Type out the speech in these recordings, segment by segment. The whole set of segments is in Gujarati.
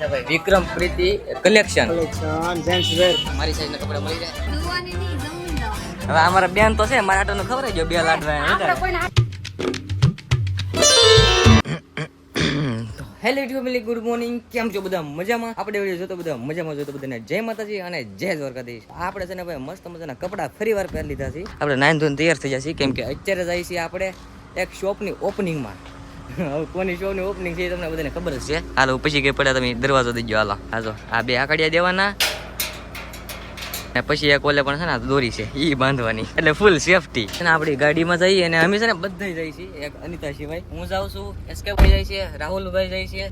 છે ભાઈ વિક્રમ પ્રીતિ કલેક્શન જેન્ટ્સ વેર મારી સાઈઝ ના કપડા મળી જાય. હવે અમારા બેન તો છે મારા હાટોનું ખબર જો બે લાડવા. Hello YouTube family, good morning. કેમ છો બધા? મજામાં? આપણે વિડીયો જોતો બધા મજામાં જોતો બધાને જય માતાજી અને જય દ્વારકાધીશ. આપણે છે ને ભાઈ મસ્ત મજાના કપડા ફરી વાર પહેરી લીધા છે. આપણે નાઈન ધોઈને તૈયાર થઈ જશે કેમ કે અત્યારે જઈએ છીએ આપણે એક શોપની ઓપનિંગમાં. હવે કોની શોપની ઓપનિંગ છે તમને બધાને ખબર જ છે. હાલો પછી કઈ પડ્યા તમે દરવાજો દઈ ગયો. હાલો હાજો આ બે આકડિયા દેવાના ને પછી એક ઓલે પણ છે ને દોરી છે ઈ બાંધવાની એટલે ફૂલ સેફટી છે ને. આપણી ગાડીમાં જઈએ અને અમે છે ને બધા જાય છીએ. એક અનિતા સિવાય હું જાઉં છું, એસકે ભાઈ જાય છે, રાહુલભાઈ જાય છે,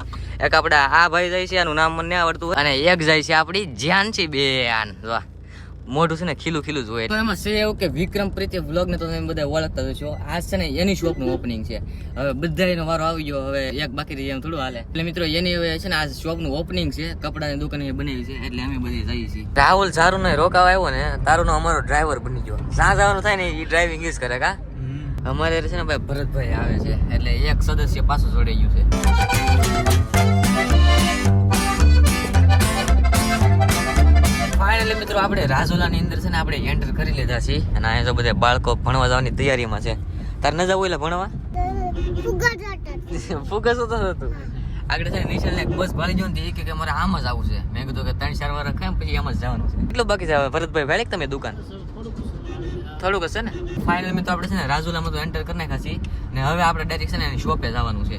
એક આપડા આ ભાઈ જાય છે, આનું નામ મને નહીં આવડતું, અને એક જાય છે આપણી જ્યાનસી બેન. વાહ, મોઢું છે ને ખીલું ખીલું જ હોય. તો એમાં છે એવું કે વિક્રમ પ્રીતિ વ્લોગ ને તો તમે બધા ઓળખતા જ છો. આજ છે ને એની શોપનું ઓપનિંગ છે. હવે બધાનો વારો આવી ગયો, હવે એક બાકી રહી એમ થોડું હાલે. એટલે મિત્રો એની હવે છે ને આ શોપનું ઓપનિંગ છે, કપડાની દુકાન બનાવી છે એટલે અમે બધી જઈએ છીએ. રાહુલ સારું ને રોકાવા આવ્યો ને તારું નો અમારો ડ્રાઈવર બની ગયો. જ્યાં જવાનું થાય ને એ ડ્રાઇવિંગ જ કરે. કા અમારે છે ને ભાઈ ભરતભાઈ આવે છે એટલે એક સદસ્ય પાછું જોડાઈ ગયું છે. ફાઇનલી મિત્રો આપણે રાજોલાની અંદર છે ને આપણે એન્ટર કરી લીધા છીએ અને અહીંયા તો બધા બાળકો ભણવા જવાની તૈયારીમાં છે. તાર ન જવું એટલે ભણવા ફુગસ હતો તું આગળ છે નિશાલ ને બસ ભાળી જો ને કે મારે આમ જ આવું છે. મેં કીધું કે 3-4 વાર ખાય પછી આમ જ જવાનું છે. કેટલું બાકી છે હવે ભરતભાઈ ભાઈ તમે દુકાન થોડુંક હશે ને. ફાઇનલી મિત્રો આપણે છે ને રાજોલામાં તો એન્ટર કરી નાખ્યા છીએ ને હવે આપણે ડાયરેક્ટ છે ને એની શોપે જવાનું છે.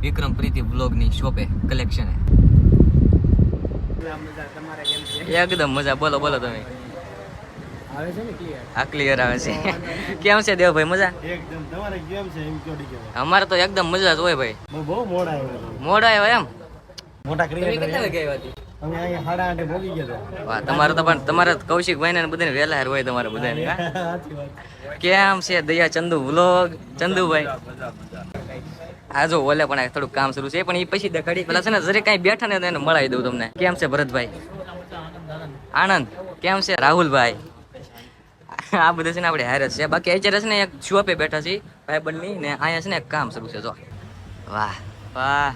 વિક્રમ પ્રીતિ વ્લોગની શોપે કલેક્શન. એકદમ મજા. બોલો બોલો તમે. આવે છે ને ક્લિયર? હા ક્લિયર આવે છે. કેમ છે દેવભાઈ? મજા? એકદમ. તમારે કેમ છે એમ કયો ડીકે? અમારે તો એકદમ મજા જ હોય ભાઈ. બહુ મોડા આવ્યા. મોડા આવ્યા એમ? મોટા તમે ક્રિએટર કેટલા વાગે આવ્યા હતી? અમે અહીંયા 8:30 ભોગી ગયા હતા. વાહ, તમારે તો પણ તમારે કૌશિકભાઈ ને બધાને વહેલા હાર હોય તમારે બધાને. સાચી વાત. કેમ છે દયા ચંદુ વ્લોગ? ચંદુભાઈ આ જો ઓલે પણ થોડુંક કામ શરૂ છે પણ એ પછી દેખાડી. પેલા છે ને જરી કઈ બેઠા ને એને મળાવી દઉં તમને. કેમ છે ભરતભાઈ? આનંદ. કેમ છે રાહુલભાઈ? આ બધા છે ને આપણે હારે છે. બાકી અત્યારે છે ને એક શોપે બેઠા છીએ ભાઈબંધની ને અહીંયા છે ને એક કામ શરૂ છે. જો વાહ વાહ,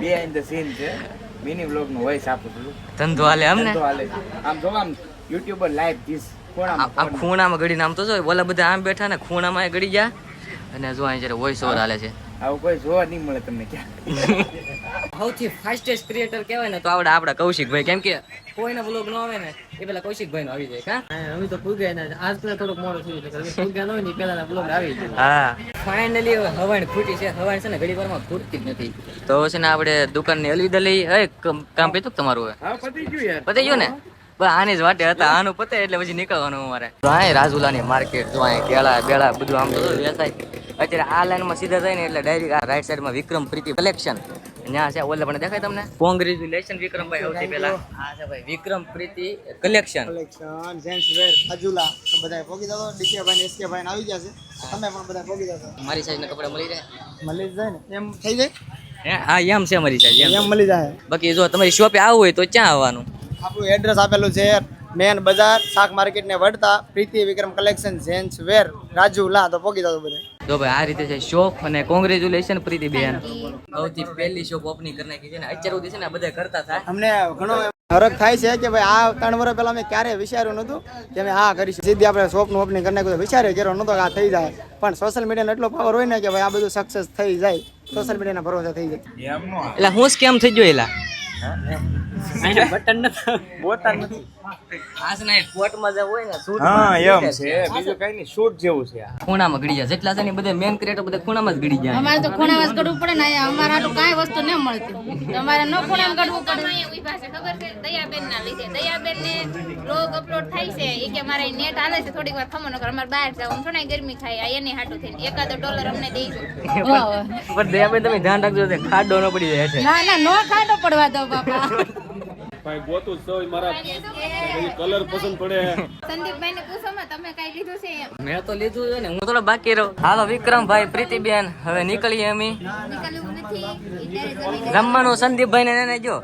બિહાઇન્ડ ધ સીન છે. મિની વ્લોગ નું વોઇસ આપું છું. ધંધો હાલે અમને. આમ જો આમ યુટ્યુબર લાઈવ ધીસ આ ખૂણામાં ગળી નામ તો જો ઓલા બધા આમ બેઠા ને ખૂણામાં ગળી ગયા અને જો અહીં જયારે વોઇસ ઓવર હાલે છે. આવું કોઈ જોવા નહીં મળે તમને ક્યાં. સૌથી ફાસ્ટેસ્ટ ક્રિએટર કહેવાય ને તો આપડા કૌશિકભાઈ. કેમ કે કોઈના વ્લોગ ન આવે ને એ પેલા કૌશિકભાઈ નો આવી જાય. કા અમે તો પૂગ્યા ને આજ પેલા થોડુંક મોડું થયું છે. અમે પૂગ્યા ન હોય ને પેલા બ્લોગ આવી ગયો. હા ફાઇનલી હવાણ ખૂટી છે. હવાણ છે ને ઘડી વારમાં ખૂટતી જ નથી. તો છે ને આપણે દુકાનની અલવિદા લઈ. કામ પીતું તમારું હવે? હા પતી ગયું યાર. પતી ગયું ને? બસ આની જ વાટે હતા. આનું પતે એટલે પછી નીકળવાનું અમારે. તો આ રાજુલાની માર્કેટ જો અહીં કેળા બેળા બધું આમ તો વેચાય. અત્યારે આ લાઈનમાં સીધા જાય ને એટલે ડાયરેક્ટ આ રાઈટ સાઈડમાં વિક્રમ પ્રીતિ કલેક્શન ત્યાં છે. ઓલે પણ દેખાય તમને? કોંગ્રેચ્યુલેશન વિક્રમભાઈ. સૌથી પહેલા આ છે ભાઈ વિક્રમ પ્રીતિ કલેક્શન. કલેક્શન જેન્ટ્સ વેર અજુલા તો બધા ભોગી દો. ડીકે ભાઈ ને એસકે ભાઈ આવી જશે. તમે પણ બધા ભોગી દો. મારી સાઈઝના કપડા મળી જાય? મળી જાય ને એમ થઈ જાય. હા એમ છે મારી સાઈઝ એમ મળી જાય. બાકી જો તમારી શોપે આવવું હોય તો ક્યાં આવવાનું? આપણું એડ્રેસ આપેલું છે મેન બજાર શાક માર્કેટ ને વડતા પ્રીતિ વિક્રમ કલેક્શન જેન્ટ્સ વેર રાજુલા તો ભોગી દો બધા. જો ભાઈ આ રીતે છે શોપ અને કોંગ્રેચ્યુલેશન પ્રીતિ બેન. સૌથી પહેલી શોપ ઓપનિંગ કરી નાખી છે ને અત્યાર સુધી છે ને બધા કરતા થાય. અમને ઘણો હરખ થાય છે કે ભાઈ આ 3 વર્ષ પહેલા મેં ક્યારે વિચાર્યું નતું કે અમે આ કરીશું. સીધી આપણે શોપનું ઓપનિંગ કરી નાખ્યું. વિચાર્યો કર્યો નતો કે આ થઈ જાય, પણ સોશિયલ મીડિયાનો એટલો પાવર હોય ને કે ભાઈ આ બધું સક્સેસ થઈ જાય. સોશિયલ મીડિયાના ભરોસે થઈ જાય. એટલે હું કેમ થઈ ગયો એલા બટન નથી બોતા નથી. આજ નાઈટ કોર્ટમાં જવું હોય ને શૂટ હા એમ છે. બીજું કઈ નહીં, શૂટ જેવું છે આ. ખૂણામાં ગળી જાય. જેટલા છે ને બધા મેન ક્રિએટર બધા ખૂણામાં જ ગળી જાય. અમારે તો ખૂણામાં જ કરવું પડે ને. અમારે આટલું કાંઈ વસ્તુ ન મળતી. તમારે ન ખૂણામાં કરવું પડે. ઉભા છે ખબર છે દયાબેન ના લીધે. દયાબેન ને બ્લોગ અપલોડ થાય છે એ કે મારે નેટ હાલે છે થોડીક વાર ખમો નકર અમારે બહાર જાવ થોડા ગરમી થાય આ એની હાટું થઈને $1 અમને દેજો. પણ દયાબેન તમે ધ્યાન રાખજો કે ખાડો ન પડી જાય છે. ના ના નો ખાટો પડવા દો બાપા. ભાઈ ગોતું સૌ મારા કલર પસંદ પડે. સંદીપભાઈ ને પૂછો માં તમે કઈ લીધું છે એમ. મેં તો લીધું છે ને, હું થોડો બાકી રહું. હાલો વિક્રમભાઈ પ્રીતિબેન હવે નીકળીએ અમે. નીકળવું નથી ઈ ત્યારે રમવાનું સંદીપભાઈ ને એને જો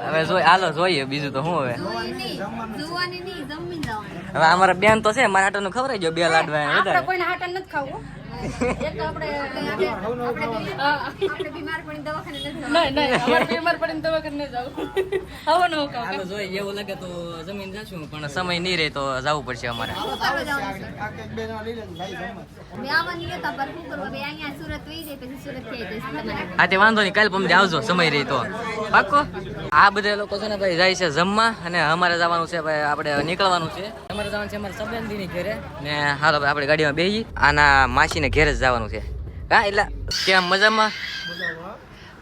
હવે હાલો જોઈએ બીજું તો શું હવે. જોવાની નહીં જમી જવાનું. હવે અમારા બેન તો છે મારા હાટોનું ખબર જો બે લાડવા આપણે કોઈને હાટા નથી ખાવું. એક તો આપણે આપણે બીમાર પડીને દવાખાને નથી જવાનું. નહીં અમારે બીમાર પડીને દવાખાને ન જાવું. આવો નો કામ. હાલો જોઈએ એવું લાગે તો જમીન જશું પણ સમય નહીં રહે તો જવું પડશે અમારે. મેં આવવાની હતા પર શું કરવા બે અહીંયા સુરત વહી જાય પછી સુરત થી આવી જઈશ તમારે. હા તે વાંધો નહીં કાલે પમદે આવજો સમય રહી તો પાક્કો. આ બધા લોકો છે ને ભાઈ જાય છે જમવા અને અમારે જવાનું છે ભાઈ આપણે નીકળવાનું છે. અમારે જવાનું છે અમારા સંબંધીની ઘરે ને હાલો ભાઈ આપણે ગાડીમાં બેસી આના માસીને ઘરે જ જવાનું છે. હા એટલે કેમ મજામાં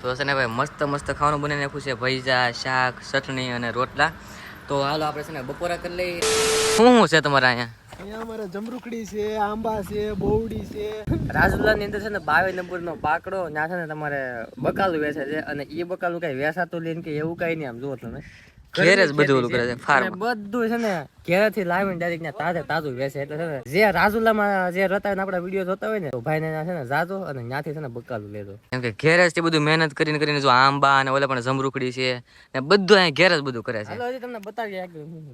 તો છે ને ભાઈ મસ્ત મસ્ત ખાવાનું બનાવી નાખ્યું છે ભજીયા શાક ચટણી અને રોટલા. તો હાલો આપણે છે ને બપોરા કરી લઈએ. શું છે તમારા અહીંયા? અહીંયા અમારે જમરૂખડી છે, આંબા છે, બોવડી છે. રાજુલાની અંદર છે ને 22 નંબરનો પાકડો ત્યાં છે ને તમારે બકાલું વેચે છે અને એ બકાલું કઈ વેચાતું લઈને કે એવું કઈ નહીં. આમ જુઓ તમે ઘેર જ બધું ઓલું કરે છે ફાર્મ બધું છે ને ઘેરેથી લાવીને ડાયરેક્ટ ત્યાં તાજે તાજું વેચે. એટલે છે ને જે રાજુલામાં જે રહેતા હોય ને આપણા વિડીયો જોતા હોય ને તો ભાઈને છે ને જાજો અને ત્યાંથી છે ને બકાલું લેજો. કેમ કે ઘેર જ બધું મહેનત કરીને કરીને જો આંબા અને ઓલા પણ જમરૂખડી છે ને બધું અહીંયા ઘેર જ બધું કરે છે. હજી તમને બતાવીએ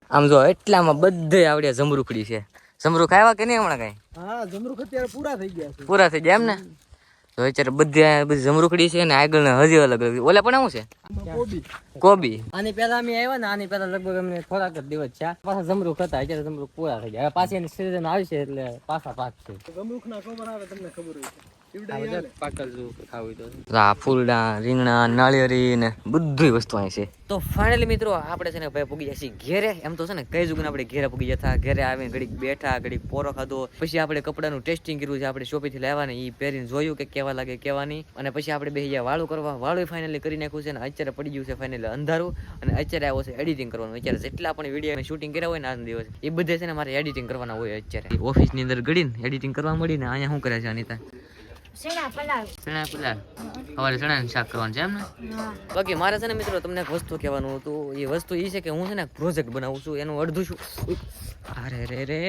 આમ જો એટલામાં બધે આવડે જમરૂખડી છે. જમરૂખ આવ્યા કે નહીં હમણાં કઈ? હા જમરૂખ અત્યારે પૂરા થઈ ગયા છે. પૂરા થઈ ગયા એમ ને? તો અત્યારે બધી જમરૂખડી છે ને આગળ હજી અલગ અલગ ઓલા પણ શું છે કોબી. આની પેલા અમે આવ્યા ને આની પેલા લગભગ અમને થોડાક જ દિવસ છે પાછા જમરૂખ હતા. અત્યારે જમરૂખ પૂરા થઈ ગયા. હવે પાછી એની સિઝન આવશે એટલે પાછા પાક છે. જમરૂખ ના ખબર આવે તમને ખબર હોય ફૂલડા રીંગણા નાળિયેરી ને બધી વસ્તુ અહીં છે. તો ફાઇનલી મિત્રો આપણે છે ને ભાઈ પૂગી જશે ઘેરે. એમ તો છે ને કઈ જગ્યાએ આપણે ઘેરે પૂગી જતા. ઘેરે આવીને ઘડીક બેઠા ઘડીક પોરો ખાધો પછી આપણે કપડાનું ટેસ્ટિંગ કર્યું છે. આપણે શોપીથી લાવ્યા ને એ પહેરીને જોયું કે કેવા લાગે કેવા નહીં. અને પછી આપણે બે ગયા વાળું કરવા. વાળું ફાઇનલી કરી નાખ્યું છે ને અત્યારે પડી ગયું છે ફાઇનલી અંધારું અને અત્યારે આવ્યો છે એડિટિંગ કરવાનું. અત્યારે જેટલા પણ વિડીયો શૂટિંગ કર્યા હોય ને આજના દિવસ એ બધે છે ને મારે એડિટિંગ કરવાના હોય. અત્યારે ઓફિસની અંદર ગળીને એડિટિંગ કરવા મળી ને અહીંયા શું કરે છે અનિતા? ચણા પલાળ સવારે ચણાનું શાક કરવાનું છે એમ ને? બાકી મારે છે ને મિત્રો તમને એક વસ્તુ કહેવાનું હતું. એ વસ્તુ એ છે કે હું છે ને પ્રોજેક્ટ બનાવું છું. એનું અડધું છું અરે રે રે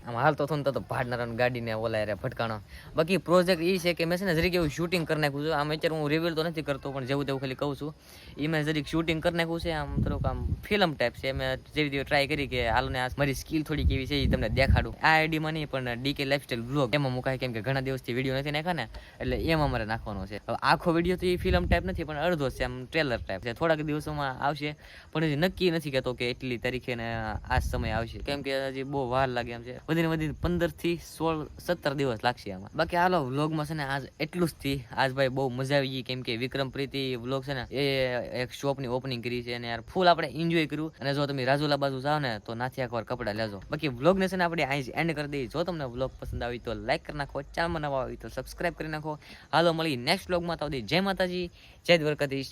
આમ હાલતો થતો ને તો ભાડનારા ગાડીને ઓલા રે ફટકાણો. બાકી પ્રોજેક્ટ એ છે કે મેં છે ને જરીક એવું શૂટિંગ કરી નાખ્યું છે. આમ અત્યારે હું રિવીલ તો નથી કરતો પણ જેવું તેવું ખાલી કહું છું. એ મેં જરીક શૂટિંગ કરી નાખ્યું છે. આમ થોડુંક આમ ફિલ્મ ટાઈપ છે. મેં જેવી તેવી ટ્રાય કરી કે હાલોને આ મારી સ્કિલ થોડી કેવી છે એ તમને દેખાડું. આ આઈડીમાં નહીં પણ ડીકે લાઈફસ્ટાઈલ બ્લોગ એમાં મુકાય. કેમ કે ઘણા દિવસથી વિડીયો નથી નાખ્યા ને એટલે એમાં મારે નાખવાનો છે. હવે આખો વિડીયો તો એ ફિલ્મ ટાઈપ નથી પણ અડધો છે આમ ટ્રેલર ટાઈપ છે. થોડાક દિવસોમાં આવશે પણ હજી નક્કી નથી કહેતો કે એટલી તારીખે ને આ સમય આવશે. કેમ કે હજી બહુ વાર લાગે એમ છે. વધીને 15 થી 16 17 દિવસ લાગશે આમાં. બાકી હાલો વ્લોગમાં છે ને આજ એટલું જ થી. આજ ભાઈ બહુ મજા આવી ગઈ. કેમ કે વિક્રમ પ્રીતિ વ્લોગ છે ને એ એક શોપની ઓપનિંગ કરી છે અને યાર ફૂલ આપણે એન્જોય કર્યું. અને જો તમે રાજુલા બાજુ જાઓ ને તો નાથી એકવાર કપડા લેજો. બાકી વ્લોગને છે ને આપણે અહીં જ એન્ડ કરી દઈએ. જો તમને વ્લોગ પસંદ આવી તો લાઈક કરી નાખો. ચેનલમાં નવા આવી તો સબસ્ક્રાઇબ કરી નાખો. હાલો મળી નેક્સ્ટ વ્લોગમાં. તો જય માતાજી, જય દ્વારકાધીશ.